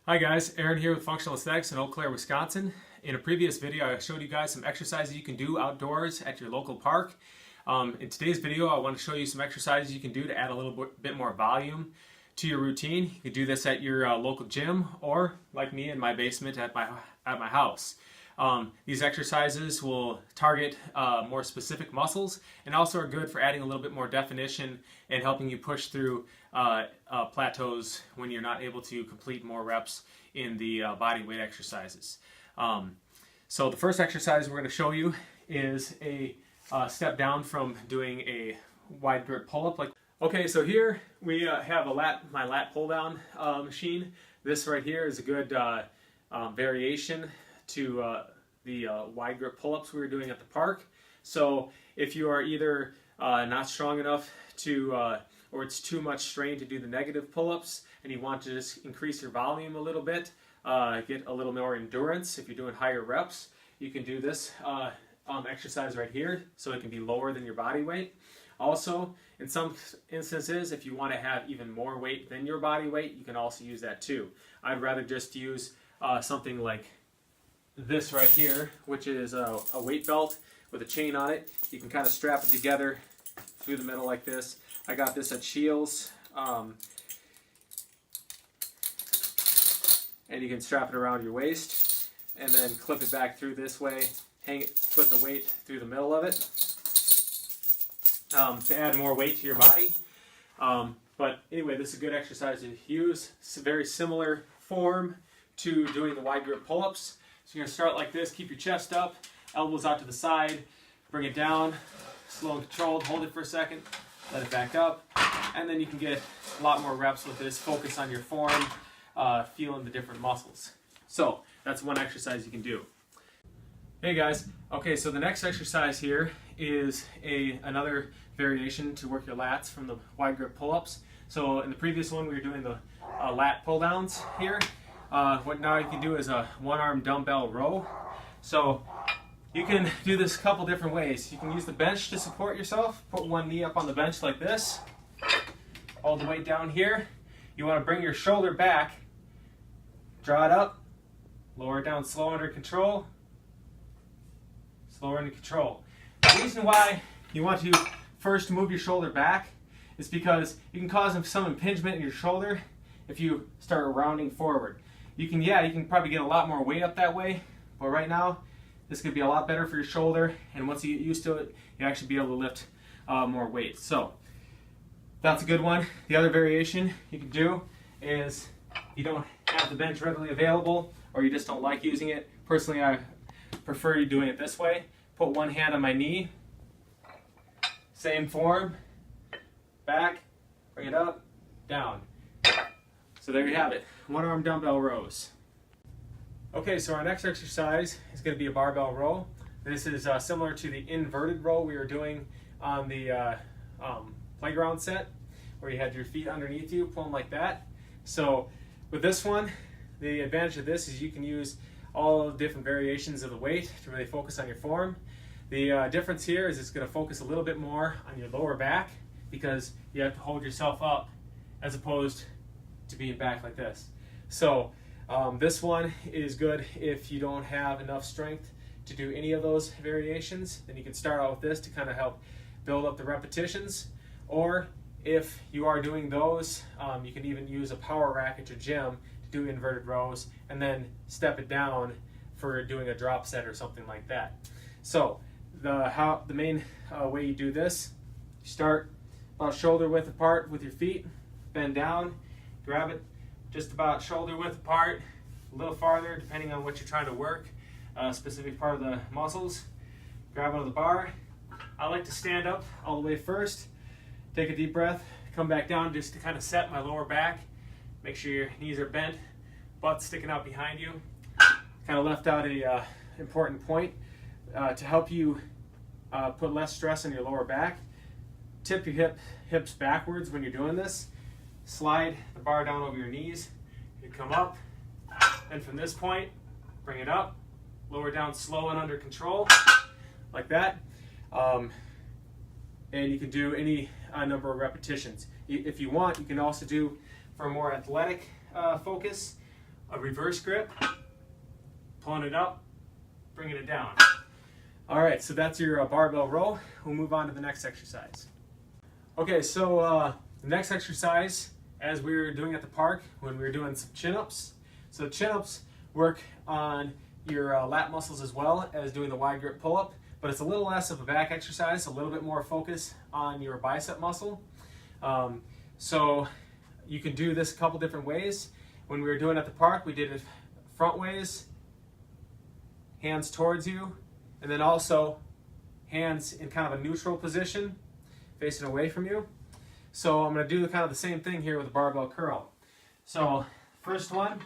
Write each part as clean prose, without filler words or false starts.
Hi guys, Aaron here with Functional Aesthetics in Eau Claire, Wisconsin. In a previous video, I showed you guys some exercises you can do outdoors at your local park. In today's video, I want to show you some exercises you can do to add a little bit more volume to your routine. You can do this at your local gym or, like me, in my basement at my house. These exercises will target more specific muscles and also are good for adding a little bit more definition and helping you push through plateaus when you're not able to complete more reps in the body weight exercises. So the first exercise we're going to show you is a step down from doing a wide grip pull-up. Okay, so here we have my lat pull-down machine. This right here is a good variation to the wide grip pull-ups we were doing at the park. So if you are either not strong enough to or it's too much strain to do the negative pull-ups and you want to just increase your volume a little bit, get a little more endurance if you're doing higher reps, you can do this exercise right here so it can be lower than your body weight. Also, in some instances, if you want to have even more weight than your body weight, you can also use that too. I'd rather just use something like this right here, which is a weight belt with a chain on it. You can kind of strap it together through the middle like this. I got this at Shields, and you can strap it around your waist and then clip it back through this way, hang it, put the weight through the middle of it to add more weight to your body. But anyway, this is a good exercise to use. It's a very similar form to doing the wide grip pull-ups. So you're going to start like this, keep your chest up, elbows out to the side, bring it down, slow and controlled, hold it for a second, let it back up, and then you can get a lot more reps with this. Focus on your form, feeling the different muscles. So that's one exercise you can do. Hey guys, okay, so the next exercise here is another variation to work your lats from the wide grip pull-ups. So in the previous one we were doing the lat pull-downs here. What now you can do is a one-arm dumbbell row. So you can do this a couple different ways. You can use the bench to support yourself. Put one knee up on the bench like this, all the way down here. You want to bring your shoulder back, draw it up, lower it down slow under control, slower under control. The reason why you want to first move your shoulder back is because you can cause some impingement in your shoulder if you start rounding forward. You can probably get a lot more weight up that way, but right now this could be a lot better for your shoulder, and once you get used to it, you'll actually be able to lift more weight. So that's a good one. The other variation you can do is you don't have the bench readily available or you just don't like using it. Personally, I prefer you doing it this way. Put one hand on my knee, same form, back, bring it up, down. So there you have it, one-arm dumbbell rows. Okay, so our next exercise is going to be a barbell roll. This is similar to the inverted roll we were doing on the playground set, where you had your feet underneath you, pulling like that. So with this one, the advantage of this is you can use all different variations of the weight to really focus on your form. The difference here is it's going to focus a little bit more on your lower back because you have to hold yourself up as opposed to being back like this. So this one is good if you don't have enough strength to do any of those variations. Then you can start out with this to kind of help build up the repetitions. Or if you are doing those, you can even use a power rack at your gym to do inverted rows and then step it down for doing a drop set or something like that. So the main way you do this, you start about shoulder width apart with your feet, bend down, grab it just about shoulder width apart, a little farther depending on what you're trying to work, a specific part of the muscles. Grab onto the bar. I like to stand up all the way first, take a deep breath, come back down just to kind of set my lower back. Make sure your knees are bent, butt sticking out behind you. Kind of left out a important point to help you put less stress on your lower back. Tip your hips backwards when you're doing this. Slide the bar down over your knees. You come up, and from this point, bring it up, lower down slow and under control, like that. And you can do any number of repetitions. If you want, you can also do, for a more athletic focus, a reverse grip, pulling it up, bringing it down. All right, so that's your barbell row. We'll move on to the next exercise. Okay, so the next exercise, as we were doing at the park when we were doing some chin-ups. So chin-ups work on your lat muscles as well as doing the wide grip pull-up, but it's a little less of a back exercise, a little bit more focus on your bicep muscle. So you can do this a couple different ways. When we were doing it at the park, we did it front ways, hands towards you, and then also hands in kind of a neutral position, facing away from you. So I'm going to do kind of the same thing here with the barbell curl. So first one,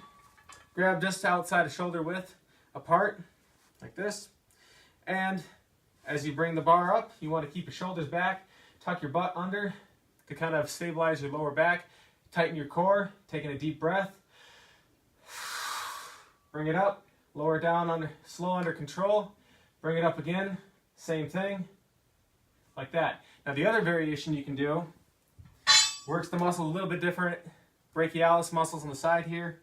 grab just outside of shoulder width apart, like this. And as you bring the bar up, you want to keep your shoulders back, tuck your butt under to kind of stabilize your lower back, tighten your core, taking a deep breath. Bring it up, lower down, slow under control. Bring it up again, same thing, like that. Now the other variation you can do, works the muscle a little bit different, brachialis muscles on the side here.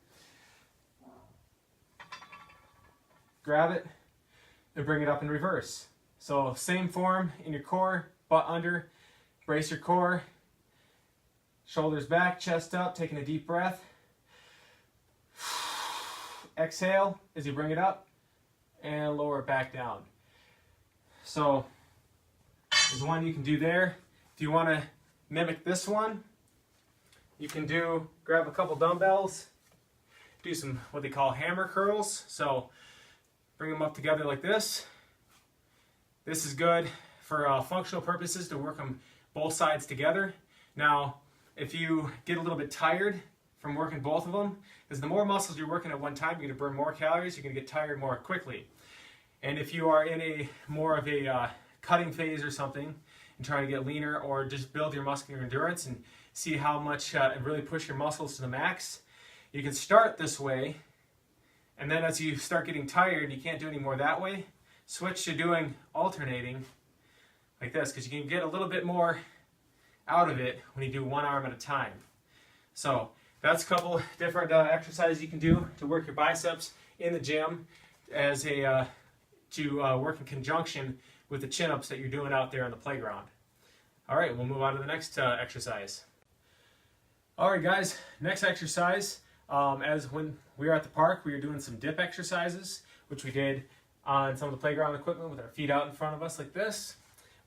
Grab it and bring it up in reverse. So same form in your core, butt under, brace your core, shoulders back, chest up, taking a deep breath. Exhale as you bring it up and lower it back down. So there's one you can do there. If you want to mimic this one, you can grab a couple dumbbells, do some what they call hammer curls. So bring them up together like this. This is good for functional purposes to work them both sides together. Now, if you get a little bit tired from working both of them, because the more muscles you're working at one time, you're going to burn more calories, you're going to get tired more quickly. And if you are in more of a cutting phase or something, and trying to get leaner or just build your muscular endurance and see how much and really push your muscles to the max, you can start this way, and then as you start getting tired, you can't do any more that way, switch to doing alternating like this, because you can get a little bit more out of it when you do one arm at a time. So that's a couple different exercises you can do to work your biceps in the gym as to work in conjunction with the chin-ups that you're doing out there on the playground. All right, we'll move on to the next exercise. All right, guys, next exercise, as when we were at the park, we were doing some dip exercises, which we did on some of the playground equipment with our feet out in front of us like this.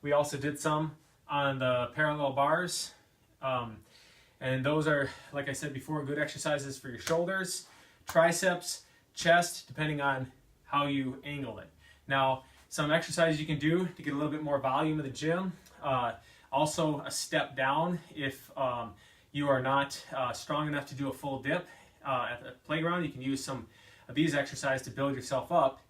We also did some on the parallel bars. And those are, like I said before, good exercises for your shoulders, triceps, chest, depending on how you angle it. Now, some exercises you can do to get a little bit more volume in the gym. Also, a step down if you are not strong enough to do a full dip at the playground. You can use some of these exercises to build yourself up.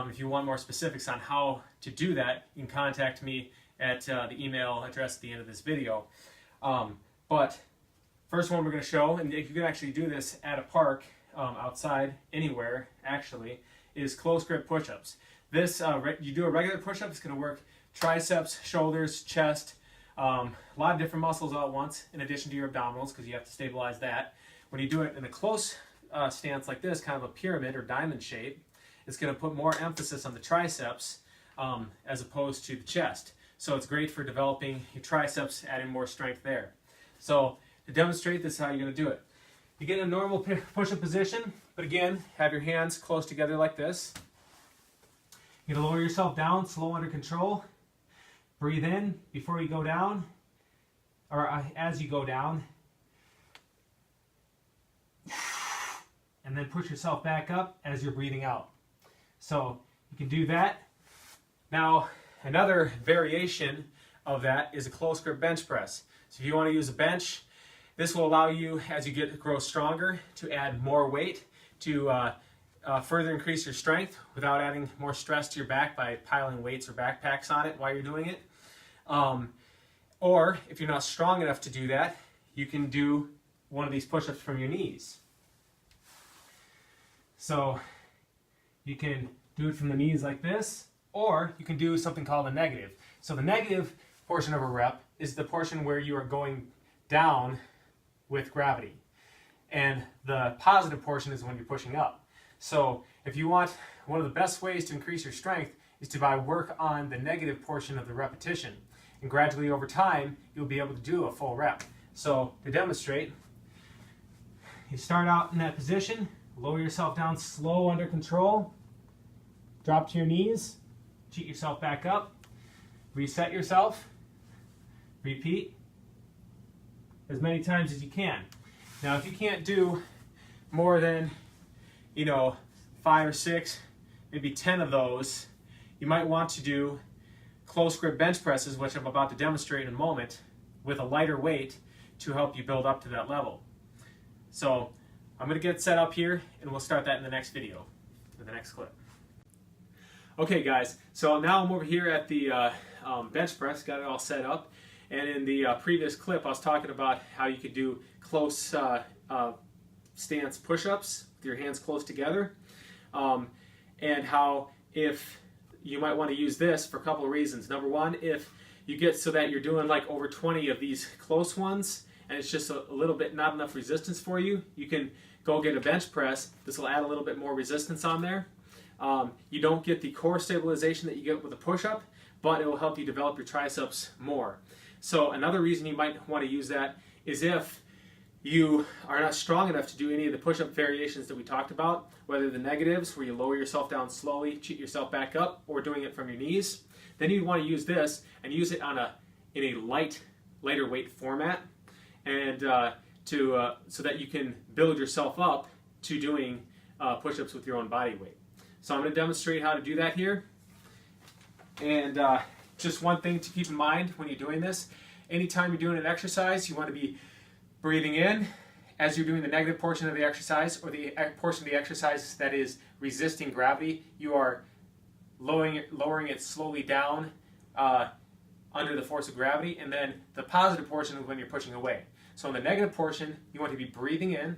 If you want more specifics on how to do that, you can contact me at the email address at the end of this video. But first one we're going to show, and you can actually do this at a park, outside, anywhere, actually, is close grip push-ups. This, you do a regular push-up, it's going to work triceps, shoulders, chest, a lot of different muscles all at once, in addition to your abdominals, because you have to stabilize that. When you do it in a close stance like this, kind of a pyramid or diamond shape, it's going to put more emphasis on the triceps as opposed to the chest. So it's great for developing your triceps, adding more strength there. So to demonstrate, this is how you're going to do it. You get in a normal push-up position, but again, have your hands close together like this. You're going to lower yourself down, slow under control. Breathe in before you go down, or as you go down. And then push yourself back up as you're breathing out. So you can do that. Now, another variation of that is a close grip bench press. So if you want to use a bench, this will allow you, as you grow stronger, to add more weight to further increase your strength without adding more stress to your back by piling weights or backpacks on it while you're doing it. Or if you're not strong enough to do that, you can do one of these push-ups from your knees. So you can do it from the knees like this, or you can do something called a negative. So the negative portion of a rep is the portion where you are going down with gravity. and the positive portion is when you're pushing up. So if you want, one of the best ways to increase your strength is to work on the negative portion of the repetition. And gradually over time, you'll be able to do a full rep. So to demonstrate, you start out in that position, lower yourself down slow under control, drop to your knees, cheat yourself back up, reset yourself, repeat as many times as you can. Now if you can't do more than 5 or 6, maybe 10 of those, you might want to do close grip bench presses, which I'm about to demonstrate in a moment, with a lighter weight to help you build up to that level. So I'm going to get set up here, and we'll start that in the next video, with the next clip. Okay guys, so now I'm over here at the bench press, got it all set up, and in the previous clip I was talking about how you could do close stance push-ups with your hands close together, and how if you might want to use this for a couple of reasons. Number one, if you get so that you're doing like over 20 of these close ones and it's just a little bit not enough resistance for you, you can go get a bench press. This will add a little bit more resistance on there. You don't get the core stabilization that you get with a push-up, but it will help you develop your triceps more. So another reason you might want to use that is if you are not strong enough to do any of the push-up variations that we talked about, whether the negatives, where you lower yourself down slowly, cheat yourself back up, or doing it from your knees, then you'd want to use this and use it in a lighter weight format, and so that you can build yourself up to doing push-ups with your own body weight. So I'm going to demonstrate how to do that here. And just one thing to keep in mind when you're doing this, anytime you're doing an exercise, you want to be breathing in as you're doing the negative portion of the exercise, or the portion of the exercise that is resisting gravity. You are lowering it slowly down under the force of gravity, and then the positive portion is when you're pushing away. So in the negative portion, you want to be breathing in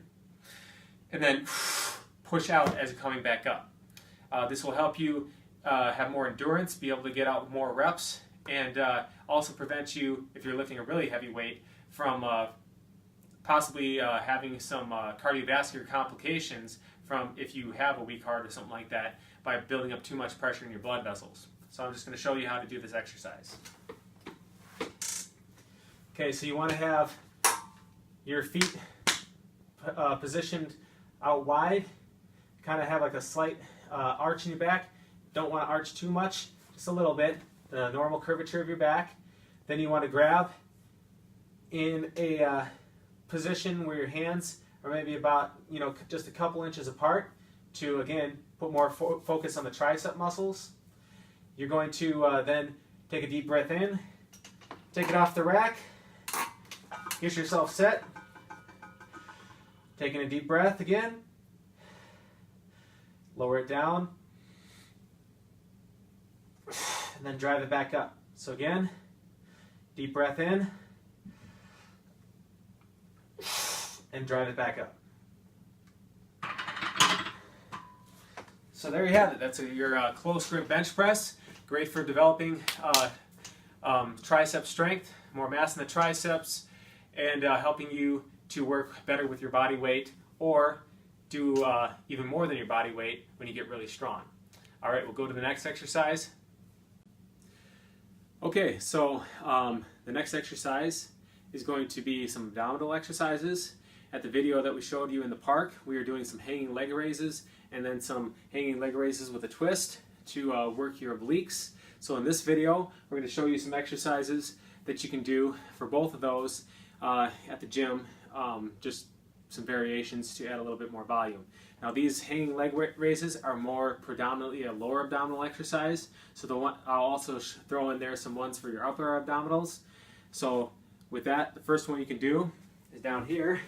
and then push out as you're coming back up. This will help you have more endurance, be able to get out more reps, and also prevent you, if you're lifting a really heavy weight, from possibly having some cardiovascular complications from if you have a weak heart or something like that, by building up too much pressure in your blood vessels. So I'm just going to show you how to do this exercise. Okay, so you want to have your feet positioned out wide, kind of have like a slight arch in your back. Don't want to arch too much, just a little bit, the normal curvature of your back. Then you want to grab in a position where your hands are maybe about, just a couple inches apart to, again, put more focus on the tricep muscles. You're going to then take a deep breath in, take it off the rack, get yourself set, taking a deep breath again, lower it down, and then drive it back up. So again, deep breath in, and drive it back up. So there you have it. That's your close grip bench press. Great for developing tricep strength, more mass in the triceps, and helping you to work better with your body weight, or do even more than your body weight when you get really strong. All right, we'll go to the next exercise. Okay, so the next exercise is going to be some abdominal exercises. At the video that we showed you in the park, we were doing some hanging leg raises and then some hanging leg raises with a twist to work your obliques. So in this video, we're going to show you some exercises that you can do for both of those at the gym, just some variations to add a little bit more volume. Now these hanging leg raises are more predominantly a lower abdominal exercise, so I'll also throw in there some ones for your upper abdominals. So with that, the first one you can do is down here,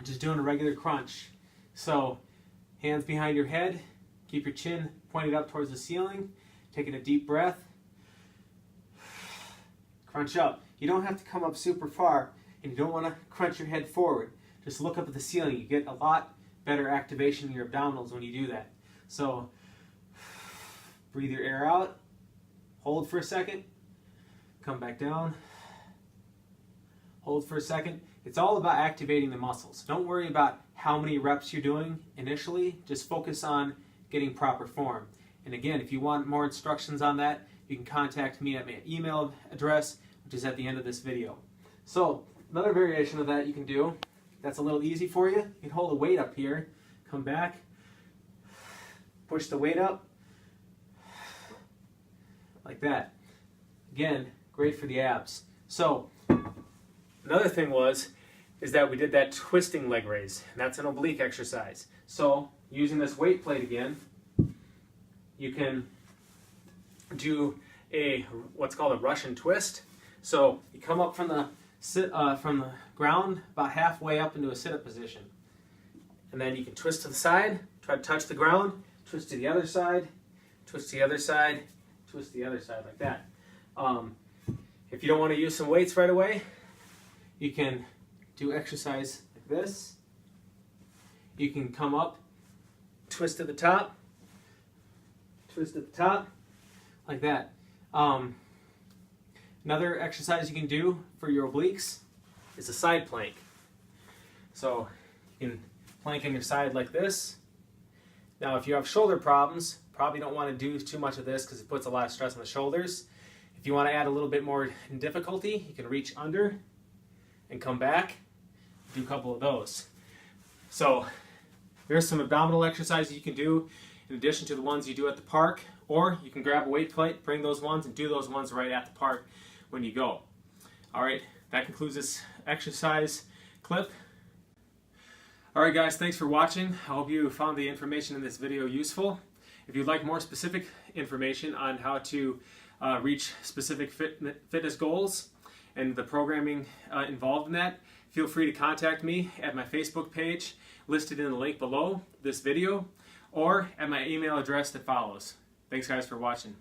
just doing a regular crunch. So hands behind your head, keep your chin pointed up towards the ceiling, taking a deep breath, crunch up. You don't have to come up super far, and you don't want to crunch your head forward. Just look up at the ceiling. You get a lot better activation in your abdominals when you do that. So breathe your air out, hold for a second, come back down, hold for a second. It's all about activating the muscles. Don't worry about how many reps you're doing initially. Just focus on getting proper form. And again, if you want more instructions on that, you can contact me at my email address, which is at the end of this video. So another variation of that you can do, that's a little easy for you. You can hold a weight up here, come back, push the weight up, like that. Again, great for the abs. So another thing is that we did that twisting leg raise, and that's an oblique exercise. So using this weight plate again, you can do what's called a Russian twist. So you come up from the ground about halfway up into a sit-up position, and then you can twist to the side, try to touch the ground, twist to the other side, twist to the other side, twist to the other side, like that. If you don't want to use some weights right away, you can do exercise like this. You can come up, twist to the top, twist at the top, like that. Another exercise you can do for your obliques is a side plank. So you can plank on your side like this. Now if you have shoulder problems, probably don't want to do too much of this because it puts a lot of stress on the shoulders. If you want to add a little bit more difficulty, you can reach under and come back, do a couple of those. So there's some abdominal exercises you can do in addition to the ones you do at the park, or you can grab a weight plate, bring those ones, and do those ones right at the park when you go. Alright, that concludes this exercise clip. Alright guys, thanks for watching. I hope you found the information in this video useful. If you'd like more specific information on how to reach specific fitness goals and the programming involved in that, feel free to contact me at my Facebook page listed in the link below this video, or at my email address that follows. Thanks guys for watching.